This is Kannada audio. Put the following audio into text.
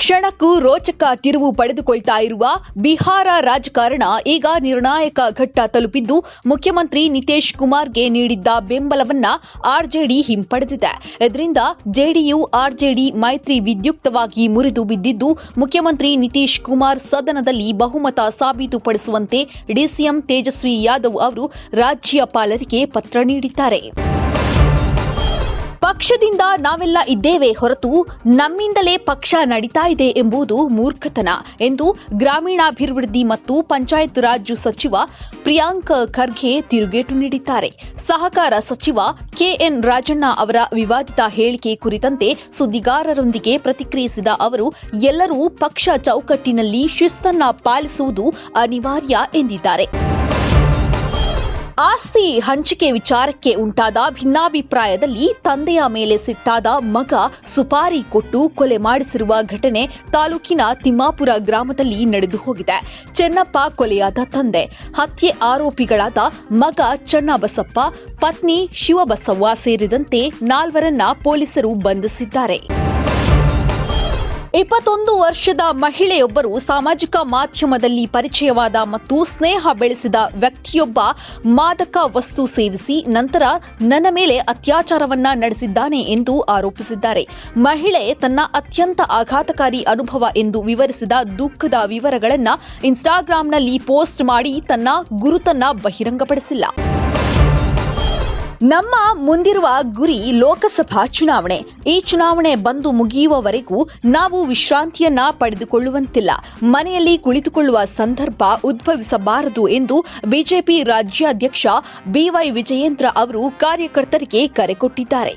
ಕ್ಷಣಕ್ಕೂ ರೋಚಕ ತಿರುವು ಪಡೆದುಕೊಳ್ತಾ ಇರುವ ಬಿಹಾರ ರಾಜಕಾರಣ ಈಗ ನಿರ್ಣಾಯಕ ಘಟ್ಟ ತಲುಪಿದ್ದು, ಮುಖ್ಯಮಂತ್ರಿ ನಿತೀಶ್ ಕುಮಾರ್ಗೆ ನೀಡಿದ್ದ ಬೆಂಬಲವನ್ನ ಆರ್ಜೆಡಿ ಹಿಂಪಡೆದಿದೆ. ಇದರಿಂದ ಜೆಡಿಯು ಆರ್ಜೆಡಿ ಮೈತ್ರಿ ವಿದ್ಯುಕ್ತವಾಗಿ ಮುರಿದು ಬಿದ್ದಿದ್ದು, ಮುಖ್ಯಮಂತ್ರಿ ನಿತೀಶ್ ಕುಮಾರ್ ಸದನದಲ್ಲಿ ಬಹುಮತ ಸಾಬೀತುಪಡಿಸುವಂತೆ ಡಿಸಿಎಂ ತೇಜಸ್ವಿ ಯಾದವ್ ಅವರು ರಾಜ್ಯಪಾಲರಿಗೆ ಪತ್ರ ನೀಡಿದ್ದಾರೆ. ಪಕ್ಷದಿಂದ ನಾವೆಲ್ಲ ಇದ್ದೇವೆ ಹೊರತು ನಮ್ಮಿಂದಲೇ ಪಕ್ಷ ನಡೀತಾ ಇದೆ ಎಂಬುದು ಮೂರ್ಖತನ ಎಂದು ಗ್ರಾಮೀಣಾಭಿವೃದ್ಧಿ ಮತ್ತು ಪಂಚಾಯತ್ ರಾಜ್ ಸಚಿವ ಪ್ರಿಯಾಂಕ್ ಖರ್ಗೆ ತಿರುಗೇಟು ನೀಡಿದ್ದಾರೆ. ಸಹಕಾರ ಸಚಿವ ಕೆಎನ್ ರಾಜಣ್ಣ ಅವರ ವಿವಾದಿತ ಹೇಳಿಕೆ ಕುರಿತಂತೆ ಸುದ್ದಿಗಾರರೊಂದಿಗೆ ಪ್ರತಿಕ್ರಿಯಿಸಿದ ಅವರು, ಎಲ್ಲರೂ ಪಕ್ಷ ಚೌಕಟ್ಟಿನಲ್ಲಿ ಶಿಸ್ತನ್ನ ಪಾಲಿಸುವುದು ಅನಿವಾರ್ಯ ಎಂದಿದ್ದಾರೆ. ಆಸ್ತಿ ಹಂಚಿಕೆ ವಿಚಾರಕ್ಕೆ ಉಂಟಾದ ಭಿನ್ನಾಭಿಪ್ರಾಯದಲ್ಲಿ ತಂದೆಯ ಮೇಲೆ ಸಿಟ್ಟಾದ ಮಗ ಸುಪಾರಿ ಕೊಟ್ಟು ಕೊಲೆ ಮಾಡಿಸಿರುವ ಘಟನೆ ತಾಲೂಕಿನ ತಿಮ್ಮಾಪುರ ಗ್ರಾಮದಲ್ಲಿ ನಡೆದು ಹೋಗಿದೆ. ಚೆನ್ನಪ್ಪ ಕೊಲೆಯಾದ ತಂದೆ, ಹತ್ಯೆ ಆರೋಪಿಗಳಾದ ಮಗ ಚನ್ನಬಸಪ್ಪ, ಪತ್ನಿ ಶಿವಬಸವ್ವ ಸೇರಿದಂತೆ 4 ಪೊಲೀಸರು ಬಂಧಿಸಿದ್ದಾರೆ. 21 ವರ್ಷದ ಮಹಿಳೆಯೊಬ್ಬರು ಸಾಮಾಜಿಕ ಮಾಧ್ಯಮದಲ್ಲಿ ಪರಿಚಯವಾದ ಮತ್ತು ಸ್ನೇಹ ಬೆಳೆಸಿದ ವ್ಯಕ್ತಿಯೊಬ್ಬ ಮಾದಕ ವಸ್ತು ಸೇವಿಸಿ ನಂತರ ನನ್ನ ಮೇಲೆ ಅತ್ಯಾಚಾರವನ್ನ ನಡೆಸಿದ್ದಾನೆ ಎಂದು ಆರೋಪಿಸಿದ್ದಾರೆ. ಮಹಿಳೆ ತನ್ನ ಅತ್ಯಂತ ಆಘಾತಕಾರಿ ಅನುಭವ ಎಂದು ವಿವರಿಸಿದ ದುಃಖದ ವಿವರಗಳನ್ನು ಇನ್ಸ್ಟಾಗ್ರಾಂನಲ್ಲಿ ಪೋಸ್ಟ್ ಮಾಡಿ ತನ್ನ ಗುರುತನ್ನ ಬಹಿರಂಗಪಡಿಸಿಲ್ಲ. ನಮ್ಮ ಮುಂದಿರುವ ಗುರಿ ಲೋಕಸಭಾ ಚುನಾವಣೆ. ಈ ಚುನಾವಣೆ ಬಂದು ಮುಗಿಯುವವರೆಗೂ ನಾವು ವಿಶ್ರಾಂತಿಯನ್ನ ಪಡೆದುಕೊಳ್ಳುವಂತಿಲ್ಲ. ಮನೆಯಲ್ಲಿ ಕುಳಿತುಕೊಳ್ಳುವ ಸಂದರ್ಭ ಉದ್ಭವಿಸಬಾರದು ಎಂದು ಬಿಜೆಪಿ ರಾಜ್ಯಾಧ್ಯಕ್ಷ ಬಿವೈ ವಿಜಯೇಂದ್ರ ಅವರು ಕಾರ್ಯಕರ್ತರಿಗೆ ಕರೆ ಕೊಟ್ಟಿದ್ದಾರೆ.